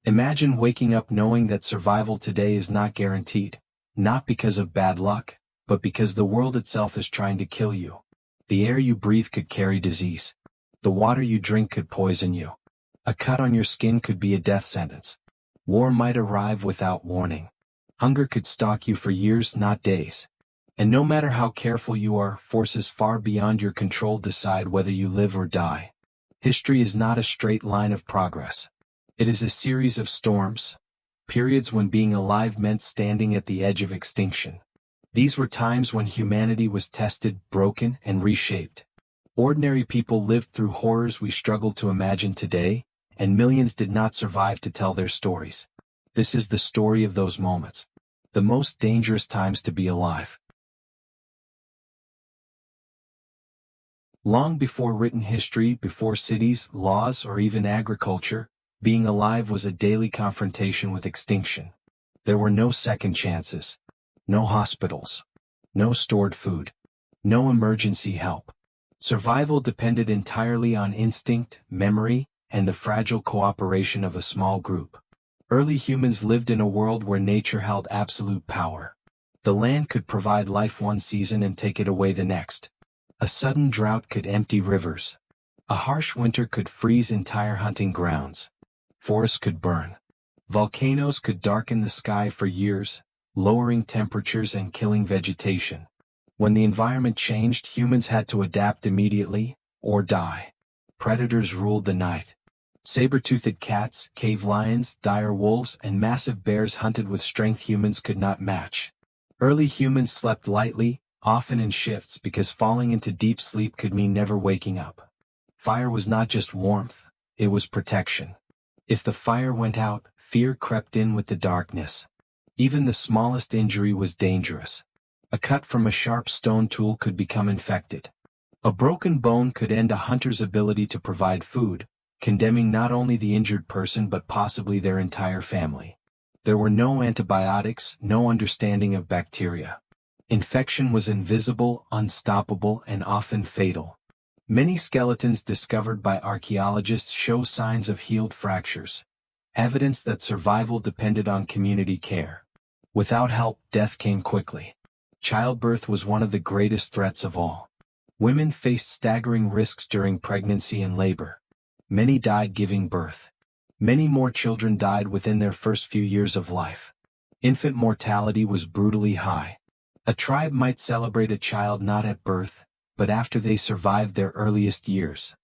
Imagine waking up knowing that survival today is not guaranteed, not because of bad luck, but because the world itself is trying to kill you. The air you breathe could carry disease. The water you drink could poison you. A cut on your skin could be a death sentence. War might arrive without warning. Hunger could stalk you for years, not days. And no matter how careful you are, forces far beyond your control decide whether you live or die. History is not a straight line of progress. It is a series of storms, periods when being alive meant standing at the edge of extinction. These were times when humanity was tested, broken, and reshaped. Ordinary people lived through horrors we struggle to imagine today, and millions did not survive to tell their stories. This is the story of those moments, the most dangerous times to be alive. Long before written history, before cities, laws, or even agriculture, being alive was a daily confrontation with extinction. There were no second chances, no hospitals, no stored food, no emergency help. Survival depended entirely on instinct, memory, and the fragile cooperation of a small group. Early humans lived in a world where nature held absolute power. The land could provide life one season and take it away the next. A sudden drought could empty rivers. A harsh winter could freeze entire hunting grounds. Forests could burn. Volcanoes could darken the sky for years, lowering temperatures and killing vegetation. When the environment changed, humans had to adapt immediately, or die. Predators ruled the night. Saber-toothed cats, cave lions, dire wolves, and massive bears hunted with strength humans could not match. Early humans slept lightly, often in shifts, because falling into deep sleep could mean never waking up. Fire was not just warmth, it was protection. If the fire went out, fear crept in with the darkness. Even the smallest injury was dangerous. A cut from a sharp stone tool could become infected. A broken bone could end a hunter's ability to provide food, condemning not only the injured person but possibly their entire family. There were no antibiotics, no understanding of bacteria. Infection was invisible, unstoppable, and often fatal. Many skeletons discovered by archaeologists show signs of healed fractures, evidence that survival depended on community care. Without help, death came quickly. Childbirth was one of the greatest threats of all. Women faced staggering risks during pregnancy and labor. Many died giving birth. Many more children died within their first few years of life. Infant mortality was brutally high. A tribe might celebrate a child not at birth, but after they survived their earliest years.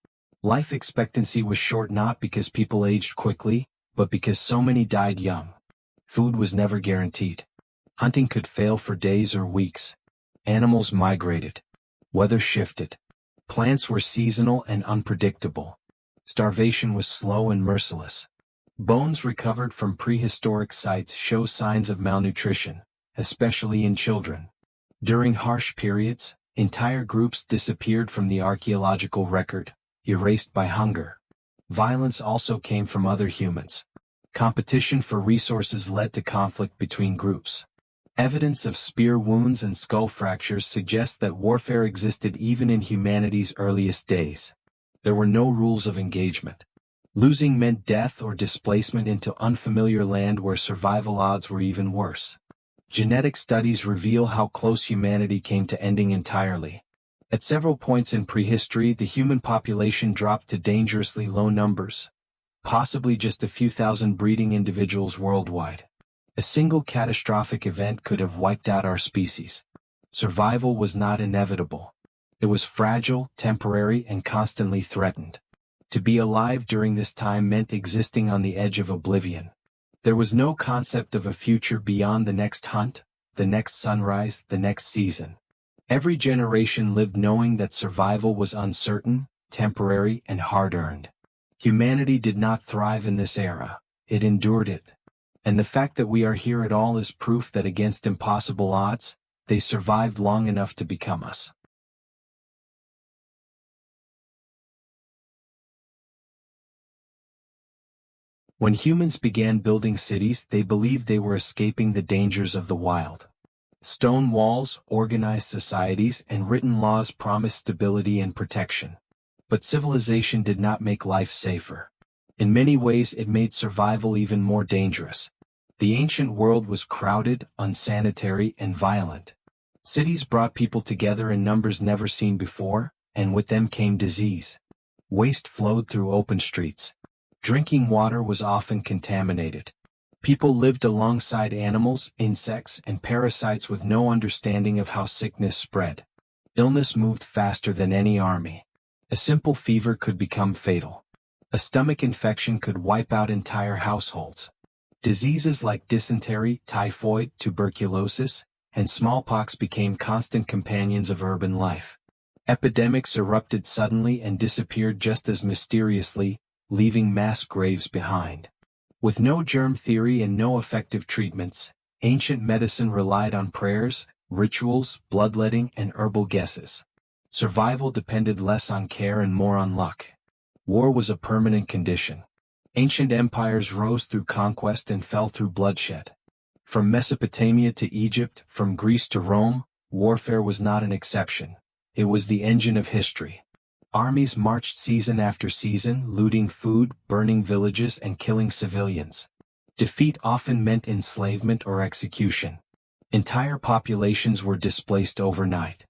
Life expectancy was short not because people aged quickly, but because so many died young. Food was never guaranteed. Hunting could fail for days or weeks. Animals migrated. Weather shifted. Plants were seasonal and unpredictable. Starvation was slow and merciless. Bones recovered from prehistoric sites show signs of malnutrition, especially in children. During harsh periods, entire groups disappeared from the archaeological record, erased by hunger. Violence also came from other humans. Competition for resources led to conflict between groups. Evidence of spear wounds and skull fractures suggests that warfare existed even in humanity's earliest days. There were no rules of engagement. Losing meant death or displacement into unfamiliar land where survival odds were even worse. Genetic studies reveal how close humanity came to ending entirely. At several points in prehistory, the human population dropped to dangerously low numbers, possibly just a few thousand breeding individuals worldwide. A single catastrophic event could have wiped out our species. Survival was not inevitable. It was fragile, temporary, and constantly threatened. To be alive during this time meant existing on the edge of oblivion. There was no concept of a future beyond the next hunt, the next sunrise, the next season. Every generation lived knowing that survival was uncertain, temporary, and hard-earned. Humanity did not thrive in this era, it endured it. And the fact that we are here at all is proof that against impossible odds, they survived long enough to become us. When humans began building cities, they believed they were escaping the dangers of the wild. Stone walls, organized societies, and written laws promised stability and protection. But civilization did not make life safer. In many ways it made survival even more dangerous. The ancient world was crowded, unsanitary, and violent. Cities brought people together in numbers never seen before, and with them came disease. Waste flowed through open streets. Drinking water was often contaminated. People lived alongside animals, insects, and parasites with no understanding of how sickness spread. Illness moved faster than any army. A simple fever could become fatal. A stomach infection could wipe out entire households. Diseases like dysentery, typhoid, tuberculosis, and smallpox became constant companions of urban life. Epidemics erupted suddenly and disappeared just as mysteriously, leaving mass graves behind. With no germ theory and no effective treatments, ancient medicine relied on prayers, rituals, bloodletting, and herbal guesses. Survival depended less on care and more on luck. War was a permanent condition. Ancient empires rose through conquest and fell through bloodshed. From Mesopotamia to Egypt, from Greece to Rome, warfare was not an exception. It was the engine of history. Armies marched season after season, looting food, burning villages, and killing civilians. Defeat often meant enslavement or execution. Entire populations were displaced overnight.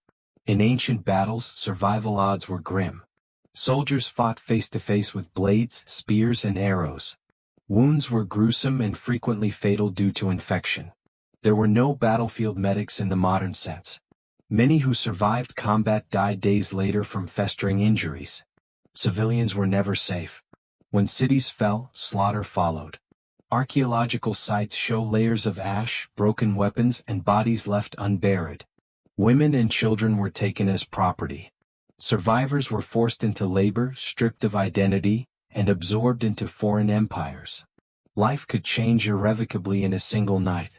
In ancient battles, survival odds were grim. Soldiers fought face-to-face with blades, spears, and arrows. Wounds were gruesome and frequently fatal due to infection. There were no battlefield medics in the modern sense. Many who survived combat died days later from festering injuries. Civilians were never safe. When cities fell, slaughter followed. Archaeological sites show layers of ash, broken weapons, and bodies left unburied. Women and children were taken as property. Survivors were forced into labor, stripped of identity, and absorbed into foreign empires. Life could change irrevocably in a single night.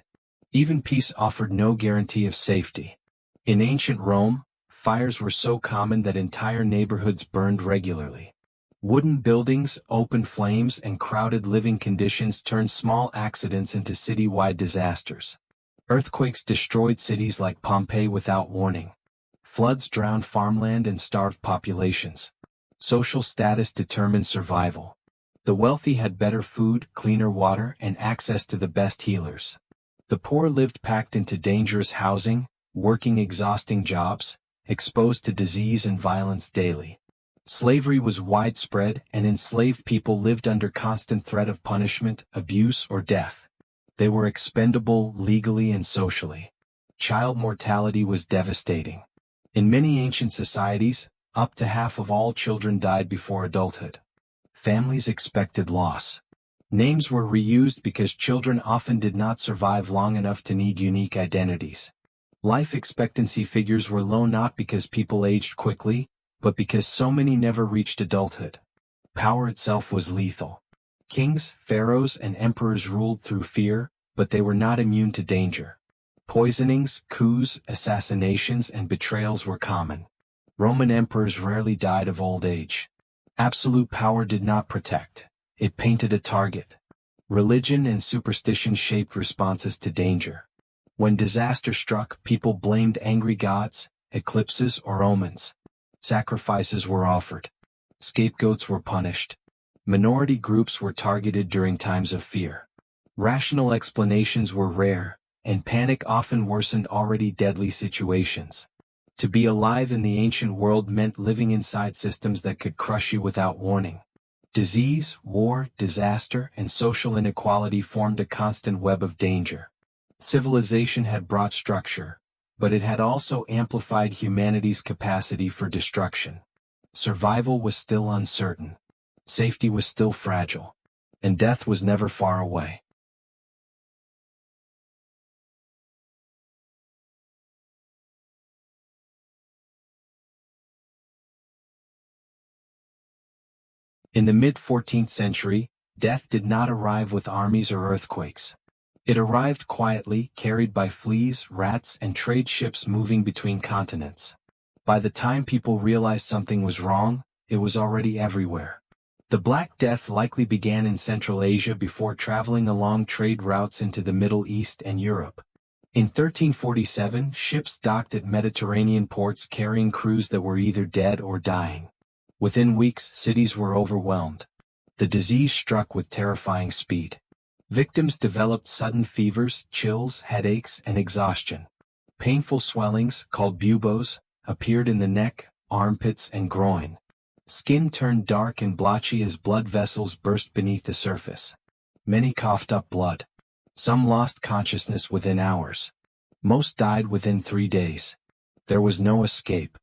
Even peace offered no guarantee of safety. In ancient Rome, fires were so common that entire neighborhoods burned regularly. Wooden buildings, open flames, and crowded living conditions turned small accidents into city-wide disasters. Earthquakes destroyed cities like Pompeii without warning. Floods drowned farmland and starved populations. Social status determined survival. The wealthy had better food, cleaner water, and access to the best healers. The poor lived packed into dangerous housing, working exhausting jobs, exposed to disease and violence daily. Slavery was widespread, and enslaved people lived under constant threat of punishment, abuse, or death. They were expendable legally and socially. Child mortality was devastating. In many ancient societies, up to half of all children died before adulthood. Families expected loss. Names were reused because children often did not survive long enough to need unique identities. Life expectancy figures were low not because people aged quickly, but because so many never reached adulthood. Power itself was lethal. Kings, pharaohs, and emperors ruled through fear, but they were not immune to danger. Poisonings, coups, assassinations, and betrayals were common. Roman emperors rarely died of old age. Absolute power did not protect. It painted a target. Religion and superstition shaped responses to danger. When disaster struck, people blamed angry gods, eclipses, or omens. Sacrifices were offered. Scapegoats were punished. Minority groups were targeted during times of fear. Rational explanations were rare, and panic often worsened already deadly situations. To be alive in the ancient world meant living inside systems that could crush you without warning. Disease, war, disaster, and social inequality formed a constant web of danger. Civilization had brought structure, but it had also amplified humanity's capacity for destruction. Survival was still uncertain. Safety was still fragile. And death was never far away. In the mid-14th century, death did not arrive with armies or earthquakes. It arrived quietly, carried by fleas, rats, and trade ships moving between continents. By the time people realized something was wrong, it was already everywhere. The Black Death likely began in Central Asia before traveling along trade routes into the Middle East and Europe. In 1347, ships docked at Mediterranean ports carrying crews that were either dead or dying. Within weeks, cities were overwhelmed. The disease struck with terrifying speed. Victims developed sudden fevers, chills, headaches, and exhaustion. Painful swellings, called buboes, appeared in the neck, armpits, and groin. Skin turned dark and blotchy as blood vessels burst beneath the surface. Many coughed up blood. Some lost consciousness within hours. Most died within 3 days. There was no escape.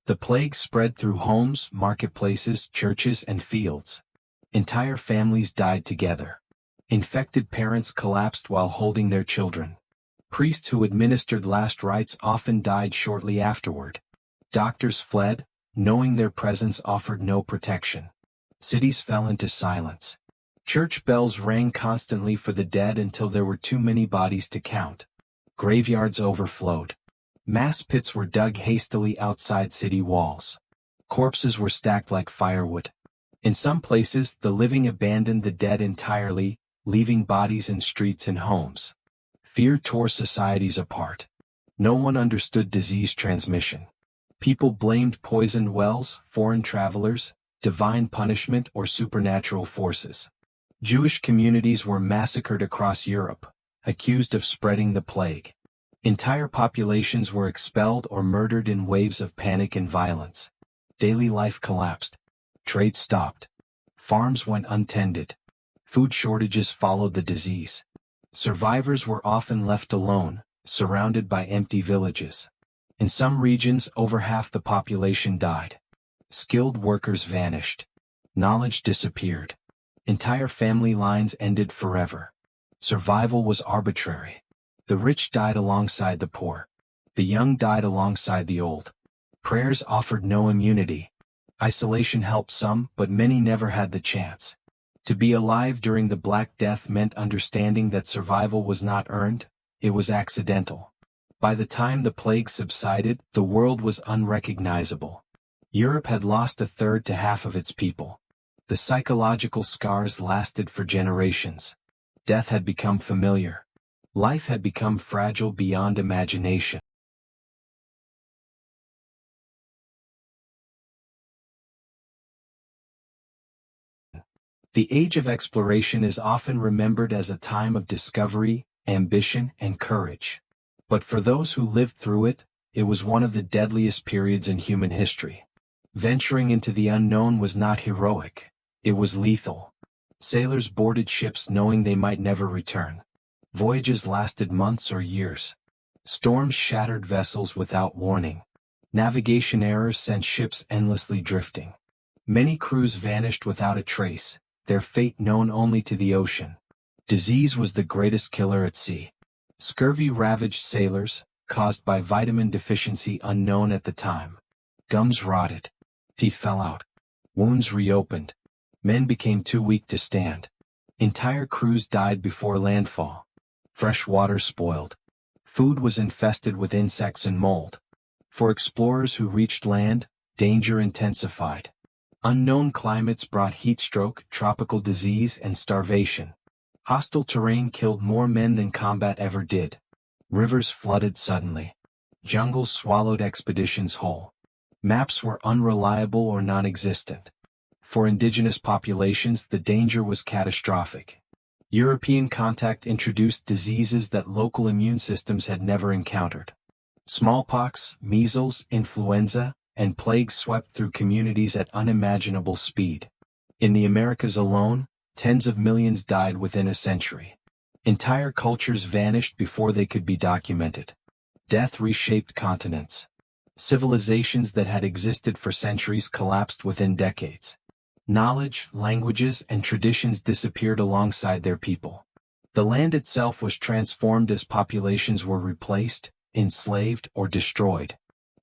The plague spread through homes, marketplaces, churches, and fields. Entire families died together. Infected parents collapsed while holding their children. Priests who administered last rites often died shortly afterward. Doctors fled, knowing their presence offered no protection. Cities fell into silence. Church bells rang constantly for the dead until there were too many bodies to count. Graveyards overflowed. Mass pits were dug hastily outside city walls. Corpses were stacked like firewood. In some places, the living abandoned the dead entirely, leaving bodies in streets and homes. Fear tore societies apart. No one understood disease transmission. People blamed poisoned wells, foreign travelers, divine punishment, or supernatural forces. Jewish communities were massacred across Europe, accused of spreading the plague. Entire populations were expelled or murdered in waves of panic and violence. Daily life collapsed. Trade stopped. Farms went untended. Food shortages followed the disease. Survivors were often left alone, surrounded by empty villages. In some regions, over half the population died. Skilled workers vanished. Knowledge disappeared. Entire family lines ended forever. Survival was arbitrary. The rich died alongside the poor. The young died alongside the old. Prayers offered no immunity. Isolation helped some, but many never had the chance. To be alive during the Black Death meant understanding that survival was not earned, it was accidental. By the time the plague subsided, the world was unrecognizable. Europe had lost a third to half of its people. The psychological scars lasted for generations. Death had become familiar. Life had become fragile beyond imagination. The age of exploration is often remembered as a time of discovery, ambition, and courage. But for those who lived through it, it was one of the deadliest periods in human history. Venturing into the unknown was not heroic. It was lethal. Sailors boarded ships knowing they might never return. Voyages lasted months or years. Storms shattered vessels without warning. Navigation errors sent ships endlessly drifting. Many crews vanished without a trace, their fate known only to the ocean. Disease was the greatest killer at sea. Scurvy ravaged sailors, caused by vitamin deficiency unknown at the time. Gums rotted. Teeth fell out. Wounds reopened. Men became too weak to stand. Entire crews died before landfall. Fresh water spoiled. Food was infested with insects and mold. For explorers who reached land, danger intensified. Unknown climates brought heatstroke, tropical disease, and starvation. Hostile terrain killed more men than combat ever did. Rivers flooded suddenly. Jungles swallowed expeditions whole. Maps were unreliable or non-existent. For indigenous populations, the danger was catastrophic. European contact introduced diseases that local immune systems had never encountered. Smallpox, measles, influenza, and plague swept through communities at unimaginable speed. In the Americas alone, tens of millions died within a century. Entire cultures vanished before they could be documented. Death reshaped continents. Civilizations that had existed for centuries collapsed within decades. Knowledge, languages, and traditions disappeared alongside their people. The land itself was transformed as populations were replaced, enslaved, or destroyed.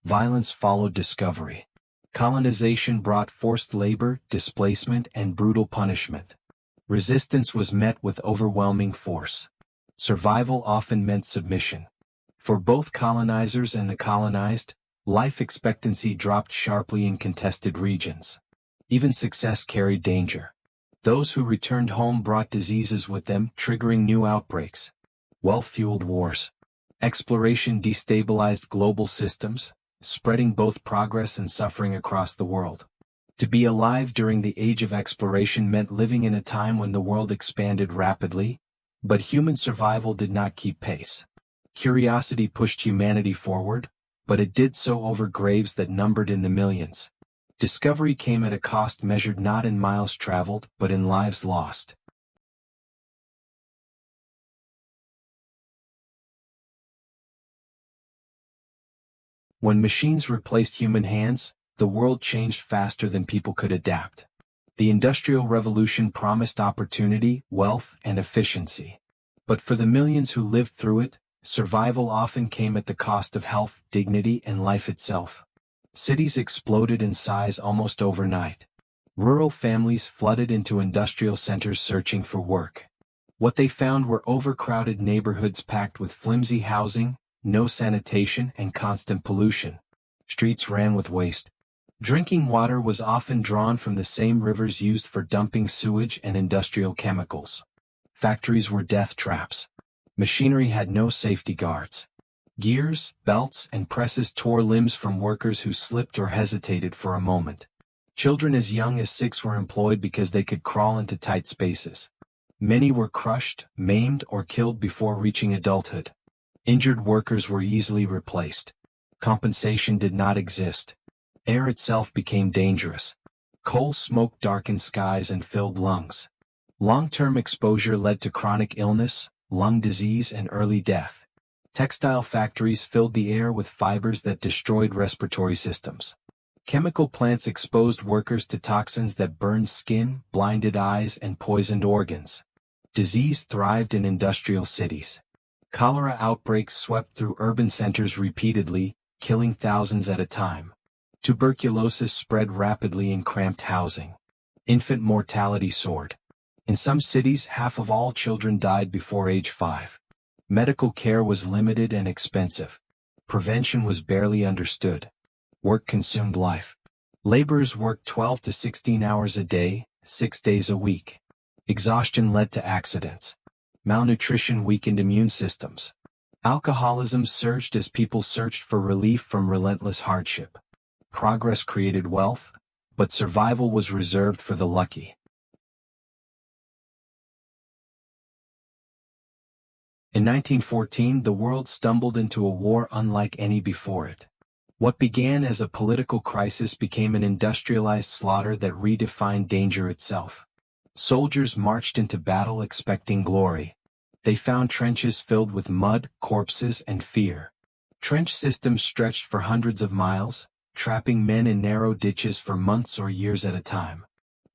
Violence followed discovery. Colonization brought forced labor, displacement, and brutal punishment. Resistance was met with overwhelming force. Survival often meant submission. For both colonizers and the colonized, life expectancy dropped sharply in contested regions. Even success carried danger. Those who returned home brought diseases with them, triggering new outbreaks. Wealth fueled wars. Exploration destabilized global systems, spreading both progress and suffering across the world. To be alive during the age of exploration meant living in a time when the world expanded rapidly, but human survival did not keep pace. Curiosity pushed humanity forward, but it did so over graves that numbered in the millions. Discovery came at a cost measured not in miles traveled, but in lives lost. When machines replaced human hands, the world changed faster than people could adapt. The Industrial Revolution promised opportunity, wealth, and efficiency. But for the millions who lived through it, survival often came at the cost of health, dignity, and life itself. Cities exploded in size almost overnight. Rural families flooded into industrial centers searching for work. What they found were overcrowded neighborhoods packed with flimsy housing, no sanitation, and constant pollution. Streets ran with waste. Drinking water was often drawn from the same rivers used for dumping sewage and industrial chemicals. Factories were death traps. Machinery had no safety guards. Gears, belts, and presses tore limbs from workers who slipped or hesitated for a moment. Children as young as 6 were employed because they could crawl into tight spaces. Many were crushed, maimed, or killed before reaching adulthood. Injured workers were easily replaced. Compensation did not exist. Air itself became dangerous. Coal smoke darkened skies and filled lungs. Long-term exposure led to chronic illness, lung disease, and early death. Textile factories filled the air with fibers that destroyed respiratory systems. Chemical plants exposed workers to toxins that burned skin, blinded eyes, and poisoned organs. Disease thrived in industrial cities. Cholera outbreaks swept through urban centers repeatedly, killing thousands at a time. Tuberculosis spread rapidly in cramped housing. Infant mortality soared. In some cities, half of all children died before age 5. Medical care was limited and expensive. Prevention was barely understood. Work consumed life. Laborers worked 12 to 16 hours a day, 6 days a week. Exhaustion led to accidents. Malnutrition weakened immune systems. Alcoholism surged as people searched for relief from relentless hardship. Progress created wealth, but survival was reserved for the lucky. In 1914, the world stumbled into a war unlike any before it. What began as a political crisis became an industrialized slaughter that redefined danger itself. Soldiers marched into battle expecting glory. They found trenches filled with mud, corpses, and fear. Trench systems stretched for hundreds of miles, trapping men in narrow ditches for months or years at a time.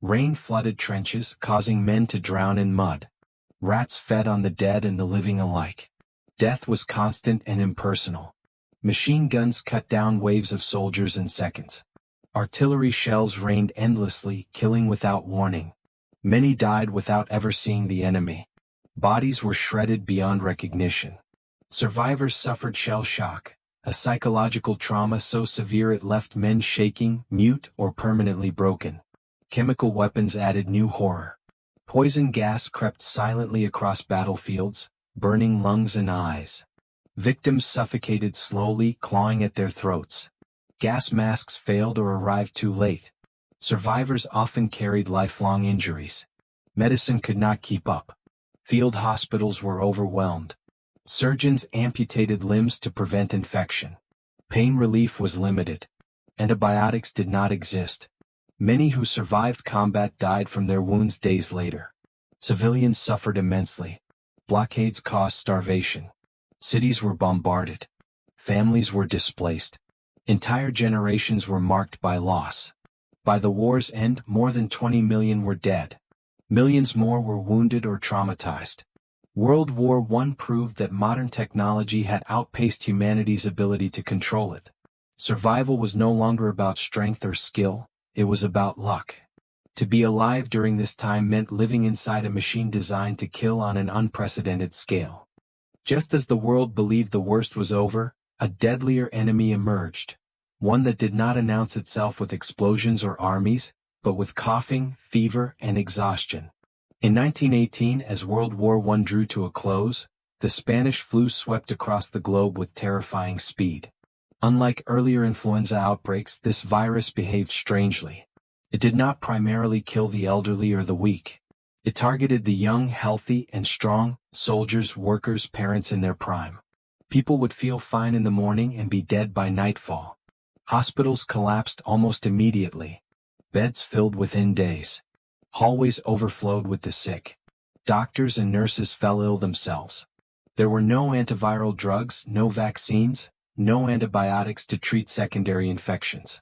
Rain flooded trenches, causing men to drown in mud. Rats fed on the dead and the living alike. Death was constant and impersonal. Machine guns cut down waves of soldiers in seconds. Artillery shells rained endlessly, killing without warning. Many died without ever seeing the enemy. Bodies were shredded beyond recognition. Survivors suffered shell shock, a psychological trauma so severe it left men shaking, mute, or permanently broken. Chemical weapons added new horror. Poison gas crept silently across battlefields, burning lungs and eyes. Victims suffocated slowly, clawing at their throats. Gas masks failed or arrived too late. Survivors often carried lifelong injuries. Medicine could not keep up. Field hospitals were overwhelmed. Surgeons amputated limbs to prevent infection. Pain relief was limited. Antibiotics did not exist. Many who survived combat died from their wounds days later. Civilians suffered immensely. Blockades caused starvation. Cities were bombarded. Families were displaced. Entire generations were marked by loss. By the war's end, more than 20 million were dead. Millions more were wounded or traumatized. World War I proved that modern technology had outpaced humanity's ability to control it. Survival was no longer about strength or skill, it was about luck. To be alive during this time meant living inside a machine designed to kill on an unprecedented scale. Just as the world believed the worst was over, a deadlier enemy emerged. One that did not announce itself with explosions or armies, but with coughing, fever, and exhaustion. In 1918, as World War I drew to a close, the Spanish flu swept across the globe with terrifying speed. Unlike earlier influenza outbreaks, this virus behaved strangely. It did not primarily kill the elderly or the weak. It targeted the young, healthy, and strong, soldiers, workers, parents in their prime. People would feel fine in the morning and be dead by nightfall. Hospitals collapsed almost immediately. Beds filled within days. Hallways overflowed with the sick. Doctors and nurses fell ill themselves. There were no antiviral drugs, no vaccines, no antibiotics to treat secondary infections.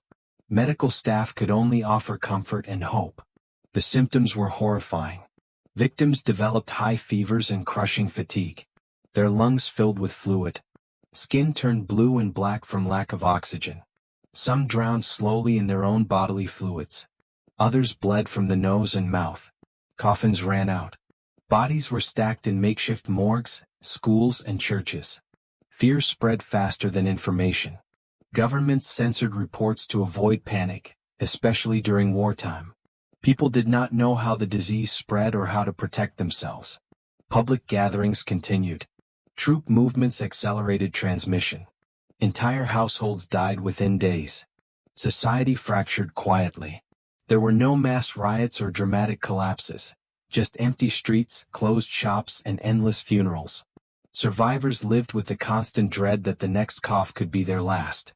Medical staff could only offer comfort and hope. The symptoms were horrifying. Victims developed high fevers and crushing fatigue. Their lungs filled with fluid. Skin turned blue and black from lack of oxygen. Some drowned slowly in their own bodily fluids. Others bled from the nose and mouth. Coffins ran out. Bodies were stacked in makeshift morgues, schools, and churches. Fear spread faster than information. Governments censored reports to avoid panic, especially during wartime. People did not know how the disease spread or how to protect themselves. Public gatherings continued. Troop movements accelerated transmission. Entire households died within days. Society fractured quietly. There were no mass riots or dramatic collapses, just empty streets, closed shops, and endless funerals. Survivors lived with the constant dread that the next cough could be their last.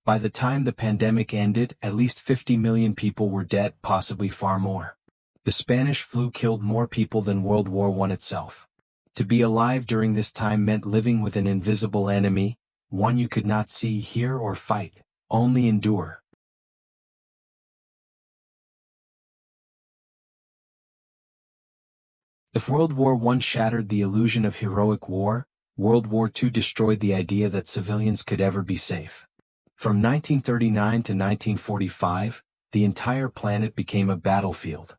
By the time the pandemic ended, at least 50 million people were dead, possibly far more. The Spanish flu killed more people than World War I itself. To be alive during this time meant living with an invisible enemy, one you could not see, hear, or fight, only endure. If World War I shattered the illusion of heroic war, World War II destroyed the idea that civilians could ever be safe. From 1939 to 1945, the entire planet became a battlefield.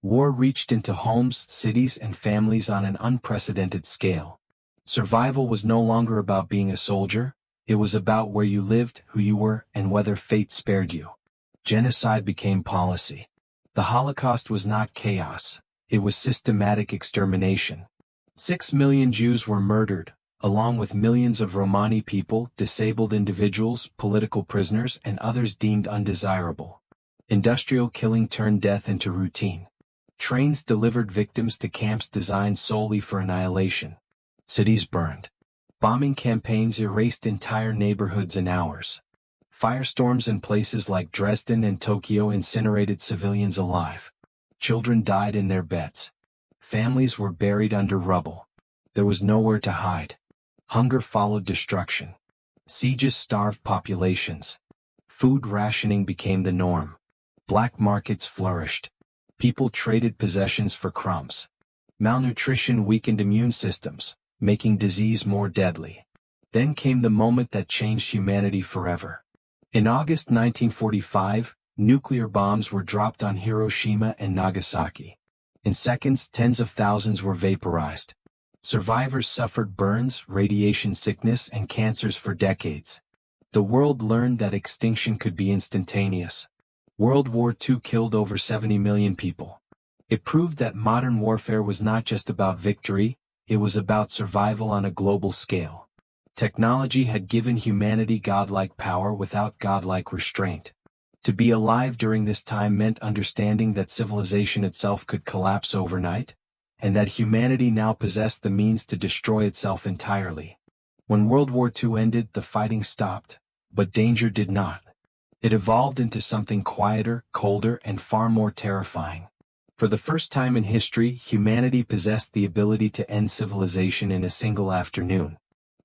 War reached into homes, cities, and families on an unprecedented scale. Survival was no longer about being a soldier, it was about where you lived, who you were, and whether fate spared you. Genocide became policy. The Holocaust was not chaos, it was systematic extermination. 6 million Jews were murdered, along with millions of Romani people, disabled individuals, political prisoners, and others deemed undesirable. Industrial killing turned death into routine. Trains delivered victims to camps designed solely for annihilation. Cities burned. Bombing campaigns erased entire neighborhoods in hours. Firestorms in places like Dresden and Tokyo incinerated civilians alive. Children died in their beds. Families were buried under rubble. There was nowhere to hide. Hunger followed destruction. Sieges starved populations. Food rationing became the norm. Black markets flourished. People traded possessions for crumbs. Malnutrition weakened immune systems, making disease more deadly. Then came the moment that changed humanity forever. In August 1945, nuclear bombs were dropped on Hiroshima and Nagasaki. In seconds, tens of thousands were vaporized. Survivors suffered burns, radiation sickness, and cancers for decades. The world learned that extinction could be instantaneous. World War II killed over 70 million people. It proved that modern warfare was not just about victory, it was about survival on a global scale. Technology had given humanity godlike power without godlike restraint. To be alive during this time meant understanding that civilization itself could collapse overnight, and that humanity now possessed the means to destroy itself entirely. When World War II ended, the fighting stopped, but danger did not. It evolved into something quieter, colder, and far more terrifying. For the first time in history, humanity possessed the ability to end civilization in a single afternoon.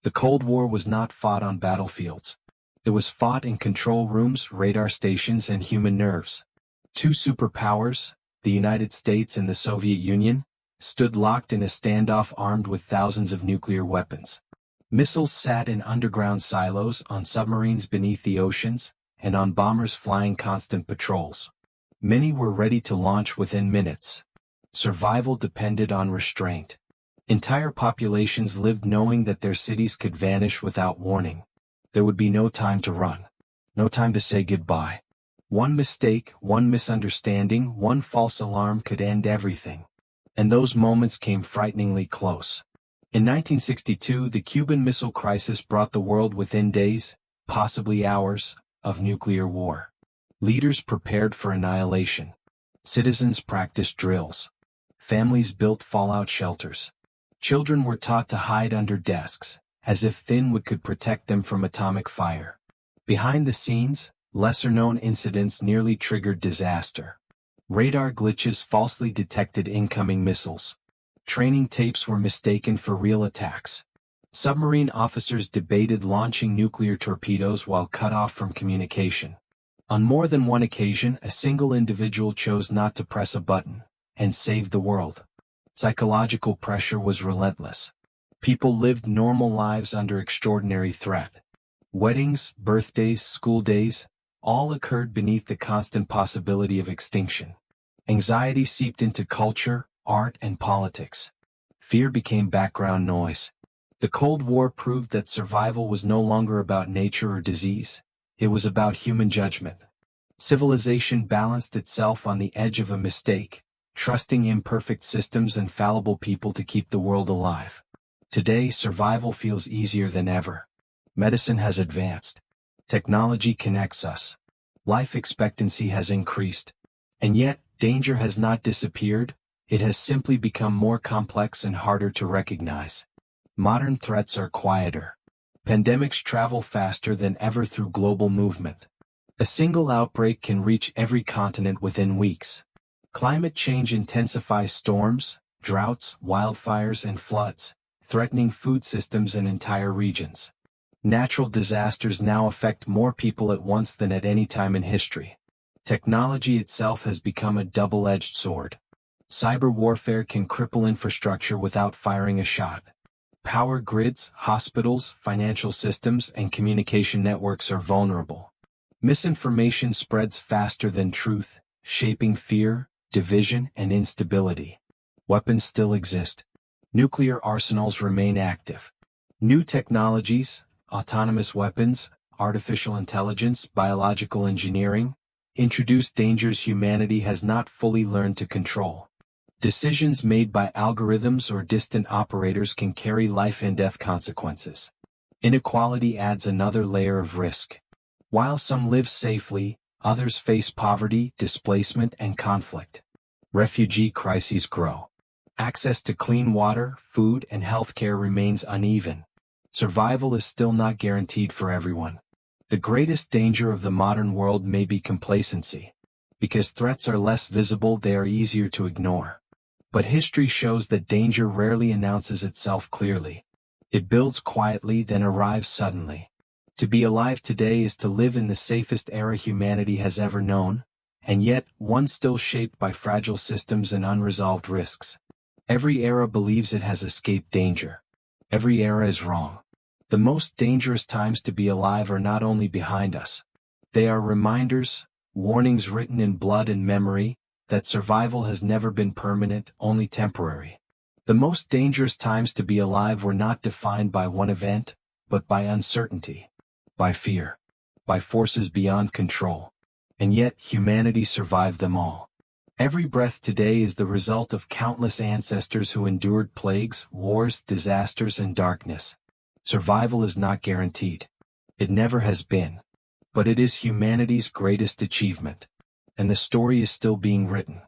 The Cold War was not fought on battlefields. It was fought in control rooms, radar stations, and human nerves. Two superpowers, the United States and the Soviet Union, stood locked in a standoff armed with thousands of nuclear weapons. Missiles sat in underground silos, on submarines beneath the oceans, and on bombers flying constant patrols. Many were ready to launch within minutes. Survival depended on restraint. Entire populations lived knowing that their cities could vanish without warning. There would be no time to run. No time to say goodbye. One mistake, one misunderstanding, one false alarm could end everything. And those moments came frighteningly close. In 1962, the Cuban Missile Crisis brought the world within days, possibly hours, of nuclear war. Leaders prepared for annihilation. Citizens practiced drills. Families built fallout shelters. Children were taught to hide under desks, as if thin wood could protect them from atomic fire. Behind the scenes, lesser-known incidents nearly triggered disaster. Radar glitches falsely detected incoming missiles. Training tapes were mistaken for real attacks. Submarine officers debated launching nuclear torpedoes while cut off from communication. On more than one occasion, a single individual chose not to press a button and saved the world. Psychological pressure was relentless. People lived normal lives under extraordinary threat. Weddings, birthdays, school days, all occurred beneath the constant possibility of extinction. Anxiety seeped into culture, art, and politics. Fear became background noise. The Cold War proved that survival was no longer about nature or disease. It was about human judgment. Civilization balanced itself on the edge of a mistake, trusting imperfect systems and fallible people to keep the world alive. Today, survival feels easier than ever. Medicine has advanced. Technology connects us. Life expectancy has increased. And yet, danger has not disappeared. It has simply become more complex and harder to recognize. Modern threats are quieter. Pandemics travel faster than ever through global movement. A single outbreak can reach every continent within weeks. Climate change intensifies storms, droughts, wildfires, and floods, threatening food systems and entire regions. Natural disasters now affect more people at once than at any time in history. Technology itself has become a double-edged sword. Cyber warfare can cripple infrastructure without firing a shot. Power grids, hospitals, financial systems, and communication networks are vulnerable. Misinformation spreads faster than truth, shaping fear, division, and instability. Weapons still exist. Nuclear arsenals remain active. New technologies, autonomous weapons, artificial intelligence, biological engineering, introduce dangers humanity has not fully learned to control. Decisions made by algorithms or distant operators can carry life and death consequences. Inequality adds another layer of risk. While some live safely, others face poverty, displacement, and conflict. Refugee crises grow. Access to clean water, food, and healthcare remains uneven. Survival is still not guaranteed for everyone. The greatest danger of the modern world may be complacency. Because threats are less visible, they are easier to ignore. But history shows that danger rarely announces itself clearly. It builds quietly, then arrives suddenly. To be alive today is to live in the safest era humanity has ever known, and yet, one still shaped by fragile systems and unresolved risks. Every era believes it has escaped danger. Every era is wrong. The most dangerous times to be alive are not only behind us. They are reminders, warnings written in blood and memory, that survival has never been permanent, only temporary. The most dangerous times to be alive were not defined by one event, but by uncertainty, by fear, by forces beyond control. And yet, humanity survived them all. Every breath today is the result of countless ancestors who endured plagues, wars, disasters, and darkness. Survival is not guaranteed. It never has been. But it is humanity's greatest achievement. And the story is still being written.